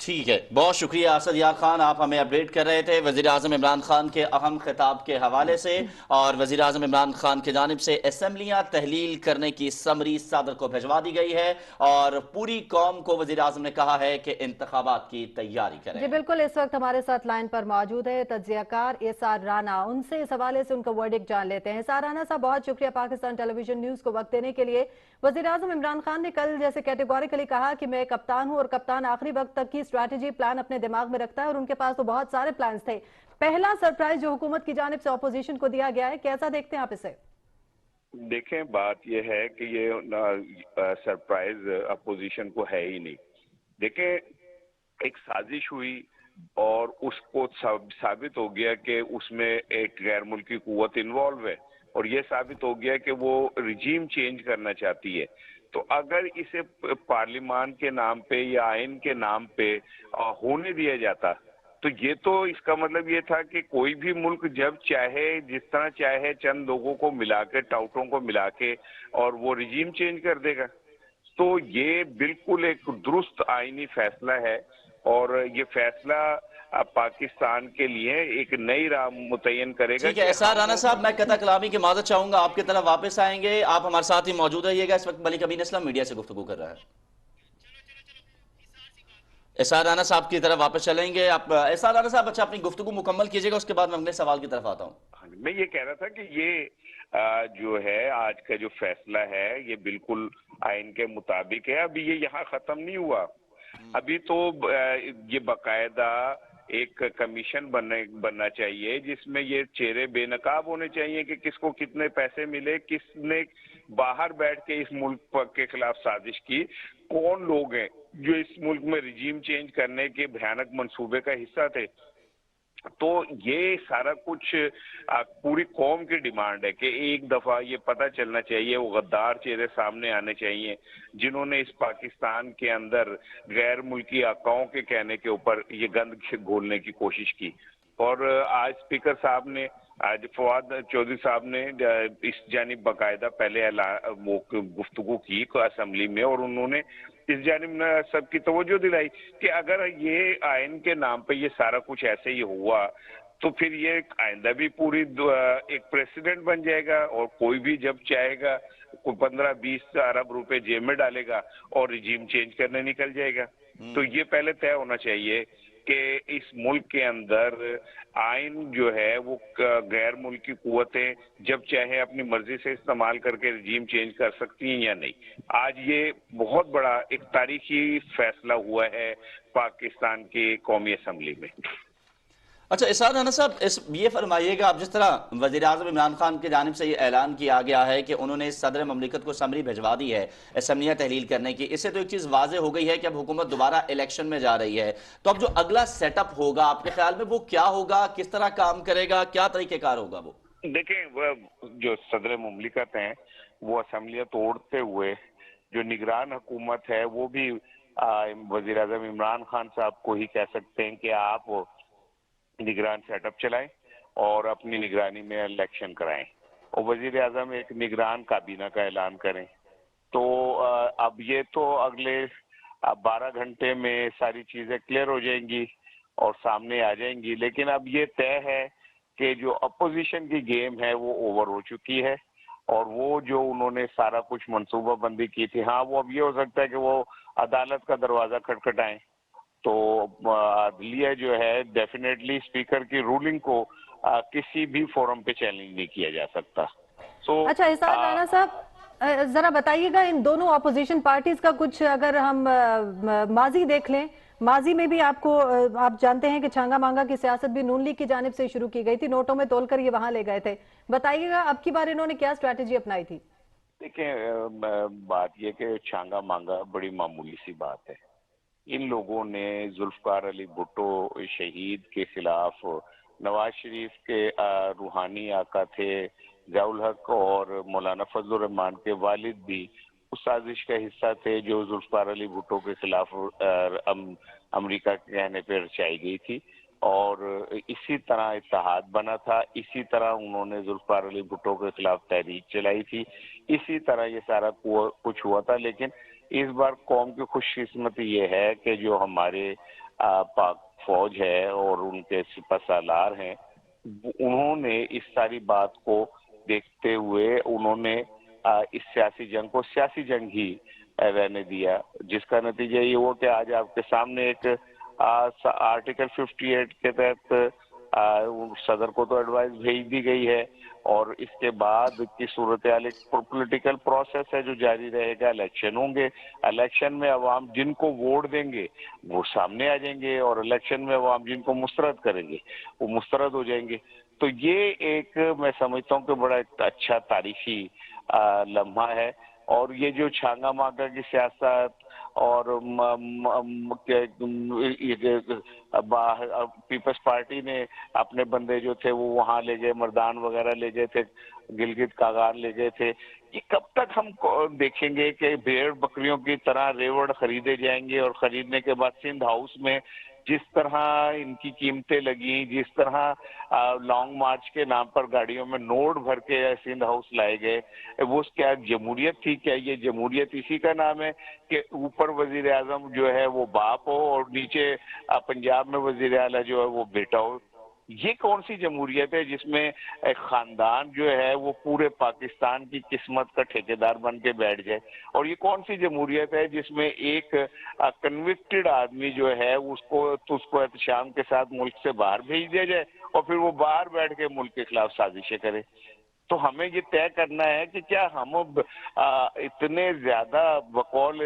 ٹھیک ہے، بہت شکریہ اسد یار خان، آپ ہمیں اپڈیٹ کر رہے تھے وزیر اعظم عمران خان کے اہم خطاب کے حوالے سے. اور وزیر اعظم عمران خان کی جانب سے اسمبلیاں تحلیل کرنے کی سمری صدر کو بھجوا دی گئی ہے اور پوری قوم کو وزیر اعظم نے کہا ہے کہ انتخابات کی تیاری کریں. جی بالکل، اس وقت ہمارے ساتھ لائن پر موجود ہے تجزیہ کار اسار رانا. ان سے اس حوالے سے ان کا ورڈکٹ جان لیتے ہیں. اسار رانا صاحب، بہت شکریہ پاکستان ٹیلی ویژن نیوز کو وقت دینے کے لیے. وزیر اعظم عمران خان نے کل جیسے کیٹیگوریکلی کہا کہ میں کپتان ہوں اور کپتان آخری وقت تک کی اسٹریٹجی پلان اپنے دماغ میں رکھتا ہے، اور ان کے پاس تو بہت سارے پلانز تھے. پہلا سرپرائز جو حکومت کی جانب سے اپوزیشن کو دیا گیا ہے، کیسا دیکھتے ہیں آپ اسے؟ دیکھیں، بات یہ ہے کہ یہ سرپرائز اپوزیشن کو ہے ہی نہیں. دیکھیں، ایک سازش ہوئی اور اس کو ثابت ہو گیا کہ اس میں ایک غیر ملکی قوت انوالو ہے اور یہ ثابت ہو گیا کہ وہ رجیم چینج کرنا چاہتی ہے. تو اگر اسے پارلیمان کے نام پہ یا آئین کے نام پہ ہونے دیا جاتا تو یہ تو اس کا مطلب یہ تھا کہ کوئی بھی ملک جب چاہے، جس طرح چاہے، چند لوگوں کو ملا کے، ٹاؤٹوں کو ملا کے اور وہ رجیم چینج کر دے گا. تو یہ بالکل ایک درست آئینی فیصلہ ہے اور یہ فیصلہ پاکستان کے لیے ایک نئی راہ متعین کرے گا. ٹھیک ہے اسار رانا صاحب، میں قطع کلامی کی معذرت چاہوں گا، آپ کی طرف واپس آئیں گے. آپ ہمارے ساتھ ہی موجود رہیے گا. اس وقت ملک امین اسلم میڈیا سے گفتگو کر رہا ہے. اسار رانا صاحب کی طرف واپس چلیں گے. آپ اسار رانا صاحب اچھا اپنی گفتگو مکمل کیجئے گا، اس کے بعد میں اگلے سوال کی طرف آتا ہوں. میں یہ کہہ رہا تھا کہ یہ جو ہے آج کا جو فیصلہ ہے یہ بالکل آئین کے مطابق ہے. ابھی یہ یہاں ختم نہیں ہوا. ابھی تو یہ باقاعدہ ایک کمیشن بننا چاہیے جس میں یہ چہرے بے نقاب ہونے چاہیے کہ کس کو کتنے پیسے ملے، کس نے باہر بیٹھ کے اس ملک کے خلاف سازش کی، کون لوگ ہیں جو اس ملک میں رجیم چینج کرنے کے بھیانک منصوبے کا حصہ تھے. تو یہ سارا کچھ پوری قوم کی ڈیمانڈ ہے کہ ایک دفعہ یہ پتہ چلنا چاہیے، وہ غدار چہرے سامنے آنے چاہیے جنہوں نے اس پاکستان کے اندر غیر ملکی آقاؤں کے کہنے کے اوپر یہ گند گھولنے کی کوشش کی۔ اور آج اسپیکر صاحب نے، آج فواد چودھری صاحب نے اس جانب باقاعدہ پہلے گفتگو کی اسمبلی میں، اور انہوں نے اس جانب سب کی توجہ دلائی کہ اگر یہ آئین کے نام پہ یہ سارا کچھ ایسے ہی ہوا تو پھر یہ آئندہ بھی پوری ایک پریسیڈنٹ بن جائے گا، اور کوئی بھی جب چاہے گا کوئی 15-20 ارب روپے جیب میں ڈالے گا اور رجیم چینج کرنے نکل جائے گا۔ تو یہ پہلے طے ہونا چاہیے کہ اس ملک کے اندر آئین جو ہے وہ غیر ملکی قوتیں جب چاہے اپنی مرضی سے استعمال کر کے رجیم چینج کر سکتی ہیں یا نہیں۔ آج یہ بہت بڑا ایک تاریخی فیصلہ ہوا ہے پاکستان کی قومی اسمبلی میں۔ اچھا اسرار رانا صاحب، یہ فرمائیے گا، اب جس طرح وزیر اعظم عمران خان کی جانب سے یہ اعلان کیا گیا ہے کہ انہوں نے صدر مملکت کو سمری بھجوا دی ہے اسمبلیاں تحلیل کرنے کی، اس سے تو ایک چیز واضح ہو گئی ہے کہ اب حکومت دوبارہ الیکشن میں جا رہی ہے، تو اب جو اگلا سیٹ اپ ہوگا آپ کے خیال میں وہ کیا ہوگا، کس طرح کام کرے گا، کیا طریقہ کار ہوگا؟ وہ دیکھیں، جو صدر مملکت ہیں وہ اسمبلیاں توڑتے ہوئے جو نگران حکومت ہے وہ بھی وزیر اعظم عمران خان صاحب کو ہی کہہ سکتے ہیں کہ آپ نگران سیٹ اپ چلائیں اور اپنی نگرانی میں الیکشن کرائیں، اور وزیر اعظم ایک نگران کابینہ کا اعلان کریں۔ تو اب یہ تو اگلے 12 گھنٹے میں ساری چیزیں کلیئر ہو جائیں گی اور سامنے آ جائیں گی، لیکن اب یہ طے ہے کہ جو اپوزیشن کی گیم ہے وہ اوور ہو چکی ہے، اور وہ جو انہوں نے سارا کچھ منصوبہ بندی کی تھی، ہاں وہ اب یہ ہو سکتا ہے کہ وہ عدالت کا دروازہ کھٹکھٹائیں، تو عدلیہ جو ہے ڈیفینیٹلی اسپیکر کی رولنگ کو کسی بھی فورم پہ چیلنج نہیں کیا جا سکتا۔ اچھا اسرار رانا صاحب، ذرا بتائیے گا ان دونوں اپوزیشن پارٹیز کا کچھ اگر ہم ماضی دیکھ لیں، ماضی میں بھی آپ جانتے ہیں کہ چھانگا مانگا کی سیاست بھی نون لیگ کی جانب سے شروع کی گئی تھی، نوٹوں میں تول کر یہ وہاں لے گئے تھے، بتائیے گا اب کی بار انہوں نے کیا اسٹریٹجی اپنائی تھی؟ دیکھیں، بات یہ کہ چھانگا مانگا بڑی معمولی سی بات ہے، ان لوگوں نے ذوالفقار علی بھٹو شہید کے خلاف نواز شریف کے روحانی آقا تھے ضیاء الحق اور مولانا فضل الرحمان کے والد بھی اس سازش کا حصہ تھے جو ذوالفقار علی بھٹو کے خلاف امریکہ کے کہنے پہ رچائی گئی تھی، اور اسی طرح اتحاد بنا تھا، اسی طرح انہوں نے ذوالفقار علی بھٹو کے خلاف تحریک چلائی تھی، اسی طرح یہ سارا کچھ ہوا تھا۔ لیکن اس بار قوم کی خوش قسمتی یہ ہے کہ جو ہمارے پاک فوج ہے اور ان کے سپہ سالار ہیں، انہوں نے اس ساری بات کو دیکھتے ہوئے انہوں نے اس سیاسی جنگ کو سیاسی جنگ ہی رہنے دیا، جس کا نتیجہ یہ ہوا کہ آج آپ کے سامنے ایک آرٹیکل 58 کے تحت صدر کو تو ایڈوائز بھیج دی گئی ہے، اور اس کے بعد کی صورتحال ایک پولیٹیکل پروسیس ہے جو جاری رہے گا، الیکشن ہوں گے، الیکشن میں عوام جن کو ووٹ دیں گے وہ سامنے آ جائیں گے، اور الیکشن میں عوام جن کو مسترد کریں گے وہ مسترد ہو جائیں گے۔ تو یہ ایک میں سمجھتا ہوں کہ بڑا اچھا تاریخی لمحہ ہے، اور یہ جو چھانگا مانگا کی سیاست اور پیپلز پارٹی نے اپنے بندے جو تھے وہ وہاں لے گئے، مردان وغیرہ لے گئے تھے، گلگت کاغان لے گئے تھے، یہ کب تک ہم دیکھیں گے کہ بھیڑ بکریوں کی طرح ریوڑ خریدے جائیں گے، اور خریدنے کے بعد سندھ ہاؤس میں جس طرح ان کی قیمتیں لگیں، جس طرح لانگ مارچ کے نام پر گاڑیوں میں نوٹ بھر کے سندھ ہاؤس لائے گئے، وہ کیا جمہوریت تھی؟ کیا یہ جمہوریت اسی کا نام ہے کہ اوپر وزیر اعظم جو ہے وہ باپ ہو اور نیچے پنجاب میں وزیر اعلیٰ جو ہے وہ بیٹا ہو؟ یہ کون سی جمہوریت ہے جس میں ایک خاندان جو ہے وہ پورے پاکستان کی قسمت کا ٹھیکیدار بن کے بیٹھ جائے؟ اور یہ کون سی جمہوریت ہے جس میں ایک کنوکٹڈ آدمی جو ہے اس کو احتشام کے ساتھ ملک سے باہر بھیج دیا جائے اور پھر وہ باہر بیٹھ کے ملک کے خلاف سازشیں کرے؟ تو ہمیں یہ طے کرنا ہے کہ کیا ہم اتنے زیادہ بقول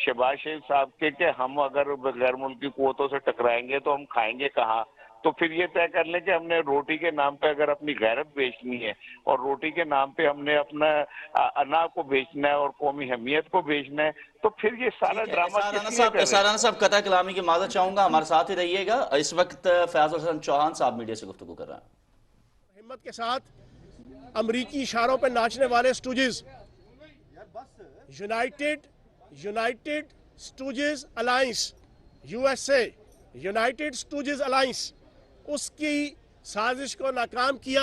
شہباز شریف صاحب کے کہ ہم اگر غیر ملکی قوتوں سے ٹکرائیں گے تو ہم کھائیں گے کہاں؟ تو پھر یہ طے کر لیں کہ ہم نے روٹی کے نام پہ اگر اپنی غیرت بیچنی ہے اور روٹی کے نام پہ ہم نے اپنا انا کو بیچنا ہے اور قومی حمیت کو بیچنا ہے، تو پھر یہ سارا ڈرامہ کس لیے کر رہے ہیں؟ سارانہ صاحب قطع کلامی کی معذرت چاہوں گا، ہمارے ساتھ ہی رہیے گا۔ اس وقت فیاض الحسن چوہان صاحب میڈیا سے گفتگو کر رہے ہیں۔ ہمت کے ساتھ امریکی اشاروں پہ ناچنے والے stooges, united stooges alliance, U S A, united stooges alliance, اس کی سازش کو ناکام کیا،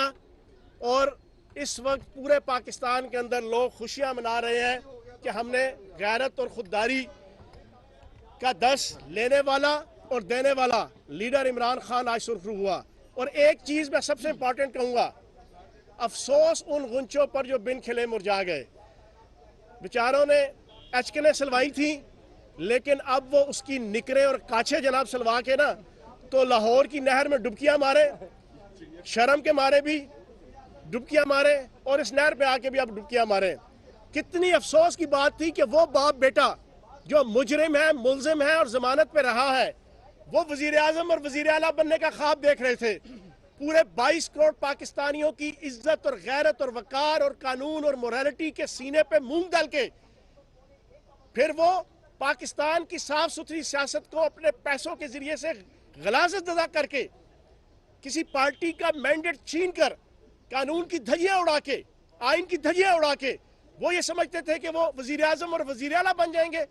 اور اس وقت پورے پاکستان کے اندر لوگ خوشیاں منا رہے ہیں کہ ہم نے غیرت اور خودداری کا درس لینے والا اور دینے والا لیڈر عمران خان آج سرخرو ہوا۔ اور ایک چیز میں سب سے امپورٹنٹ کہوں گا، افسوس ان غنچوں پر جو بن کھلے مرجا گئے، بیچاروں نے اچکلیں سلوائی تھیں، لیکن اب وہ اس کی نکریں اور کاچھے جناب سلوا کے نا تو لاہور کی نہر میں ڈبکیاں مارے، شرم کے مارے بھی ڈبکیاں مارے، اور اس نہر پہ آ کے بھی اب ڈبکیاں مارے۔ کتنی افسوس کی بات تھی کہ وہ باپ بیٹا جو مجرم ہے، ملزم ہے اور ضمانت پہ رہا ہے، وہ وزیر اعظم اور وزیر اعلیٰ بننے کا خواب دیکھ رہے تھے۔ پورے 22 کروڑ پاکستانیوں کی عزت اور غیرت اور وقار اور قانون اور موریلٹی کے سینے پہ مونگ ڈال کے پھر وہ پاکستان کی صاف ستھری سیاست کو اپنے پیسوں کے ذریعے سے غلاظت ادا کر کے، کسی پارٹی کا مینڈیٹ چھین کر، قانون کی دھجیاں اڑا کے، آئین کی دھجیاں اڑا کے، وہ یہ سمجھتے تھے کہ وہ وزیر اعظم اور وزیر اعلیٰ بن جائیں گے۔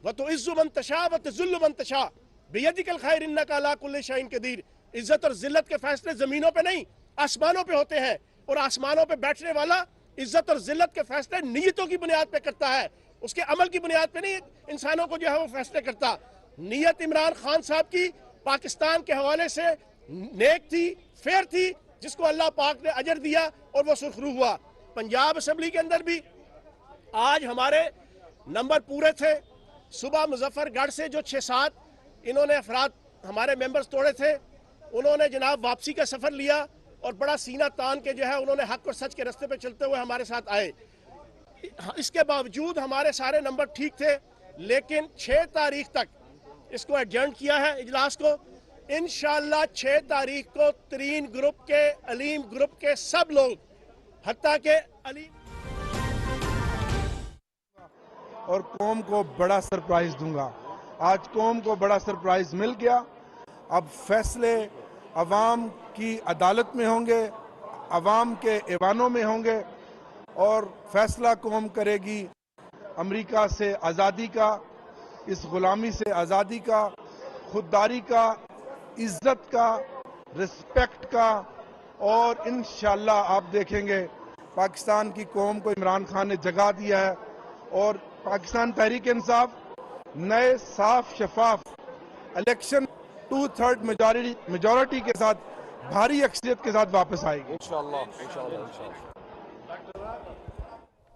وَتُعِزُّ مَن تَشَاءُ وَتُذِلُّ مَن تَشَاءُ بِيَدِكَ الْخَيْرُ إِنَّكَ عَلَىٰ كُلِّ شَيْءٍ قَدِيرٌ۔ عزت اور ذلت کے فیصلے زمینوں پہ نہیں، آسمانوں پہ ہوتے ہیں، اور آسمانوں پہ بیٹھنے والا عزت اور ذلت کے فیصلے نیتوں کی بنیاد پہ کرتا ہے، اس کے عمل کی بنیاد پہ نہیں انسانوں کو جو ہے وہ فیصلے کرتا۔ نیت عمران خان صاحب کی پاکستان کے حوالے سے نیک تھی، فیر تھی، جس کو اللہ پاک نے اجر دیا اور وہ سرخرو ہوا۔ پنجاب اسمبلی کے اندر بھی آج ہمارے نمبر پورے تھے۔ صبح مظفر گڑھ سے جو 6-7 انہوں نے افراد ہمارے ممبرز توڑے تھے، انہوں نے جناب واپسی کا سفر لیا اور بڑا سینہ تان کے جو ہے انہوں نے حق اور سچ کے رستے پہ چلتے ہوئے ہمارے ساتھ آئے۔ اس کے باوجود ہمارے سارے نمبر ٹھیک تھے، لیکن 6 تاریخ تک اس کو ایڈجرن کیا ہے اجلاس کو۔ انشاءاللہ 6 تاریخ کو ترین گروپ کے، علیم گروپ کے سب لوگ، حتیٰ کہ علیم اور قوم کو بڑا سرپرائز دوں گا۔ آج قوم کو بڑا سرپرائز مل گیا۔ اب فیصلے عوام کی عدالت میں ہوں گے، عوام کے ایوانوں میں ہوں گے، اور فیصلہ قوم کرے گی امریکہ سے آزادی کا، اس غلامی سے آزادی کا، خودداری کا، عزت کا، رسپیکٹ کا، اور انشاءاللہ آپ دیکھیں گے پاکستان کی قوم کو عمران خان نے جگا دیا ہے، اور پاکستان تحریک انصاف نئے صاف شفاف الیکشن 2/3 میجورٹی کے ساتھ، بھاری اکثریت کے ساتھ واپس آئے گی انشاءاللہ۔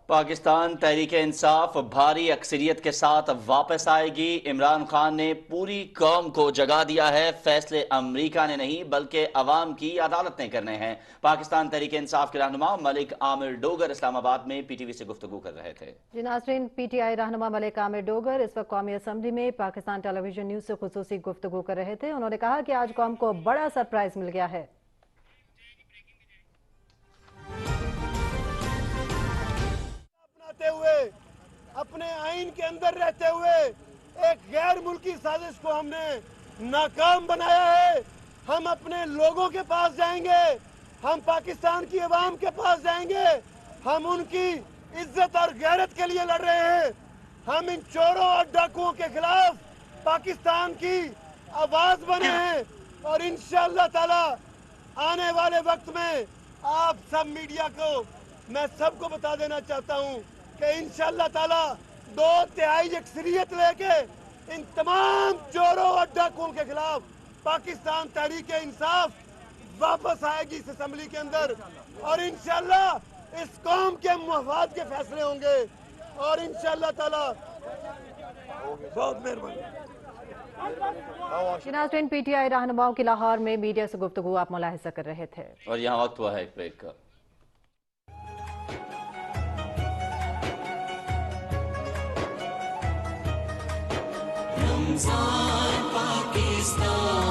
پاکستان تحریک انصاف بھاری اکثریت کے ساتھ واپس آئے گی۔ عمران خان نے پوری قوم کو جگا دیا ہے، فیصلے امریکہ نے نہیں بلکہ عوام کی عدالت نے کرنے ہیں۔ پاکستان تحریک انصاف کے رہنما ملک عامر ڈوگر اسلام آباد میں پی ٹی وی سے گفتگو کر رہے تھے۔ جی ناظرین، پی ٹی آئی رہنما ملک عامر ڈوگر اس وقت قومی اسمبلی میں پاکستان ٹیلی ویژن نیوز سے خصوصی گفتگو کر رہے تھے۔ انہوں نے کہا کہ آج قوم کو بڑا سرپرائز مل گیا ہے۔ ہوئے اپنے آئین کے اندر رہتے ہوئے ایک غیر ملکی سازش کو ہم نے ناکام بنایا ہے۔ ہم اپنے لوگوں کے پاس جائیں گے، ہم پاکستان کی عوام کے پاس جائیں گے، ہم ان کی عزت اور غیرت کے لیے لڑ رہے ہیں۔ ہم ان چوروں اور ڈاکوؤں کے خلاف پاکستان کی آواز بنے ہیں، اور انشاءاللہ تعالی آنے والے وقت میں آپ سب میڈیا کو میں سب کو بتا دینا چاہتا ہوں کہ انشاءاللہ تعالی 2/3 اکثریت لے کے ان تمام چوروں اور ڈاکوؤں کے خلاف پاکستان تحریک انصاف واپس آئے گی اس اسمبلی کے اندر، اور انشاءاللہ اس قوم کے مفاد کے فیصلے ہوں گے، اور انشاءاللہ تعالی بہت مہربانی۔ ناظرین، پی ٹی آئی رہنماؤں کی لاہور میں میڈیا سے گفتگو آپ ملاحظہ کر رہے تھے، اور یہاں وقت ہوا ہے ایک بریک کا۔ رمضان Pakistan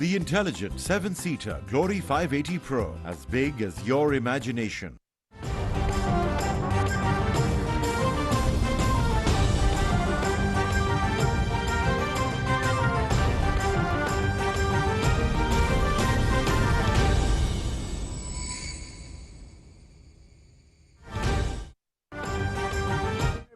The intelligent 7-seater Glory 580 Pro, as big as your imagination.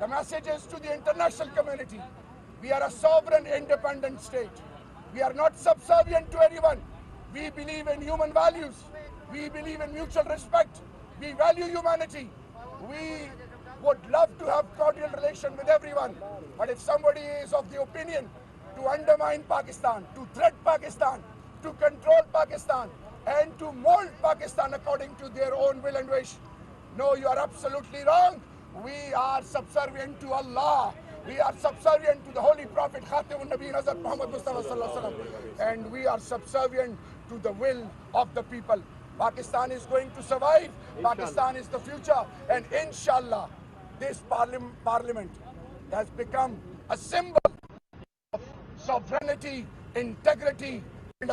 The message is to the international community. We are a sovereign, independent state. We are not subservient to anyone. We believe in human values. We believe in mutual respect. We value humanity. We would love to have cordial relation with everyone. But if somebody is of the opinion to undermine Pakistan, to threat Pakistan, to control Pakistan, and to mold Pakistan according to their own will and wish, no, you are absolutely wrong. We are subservient to Allah. We are subservient to the Holy Prophet Khatamun Nabiyyin Hazrat Muhammad Mustafa Sallallahu Alaihi Wasallam, and we are subservient to the will of the people. Pakistan is going to survive. Pakistan is the future, and inshallah, this parliament has become a symbol of sovereignty, integrity, and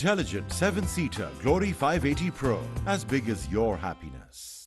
intelligent 7-seater Glory 580 Pro, as big as your happiness.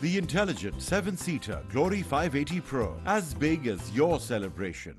The intelligent 7-seater Glory 580 Pro, as big as your celebration.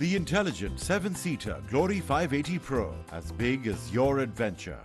The intelligent 7-seater Glory 580 Pro, as big as your adventure.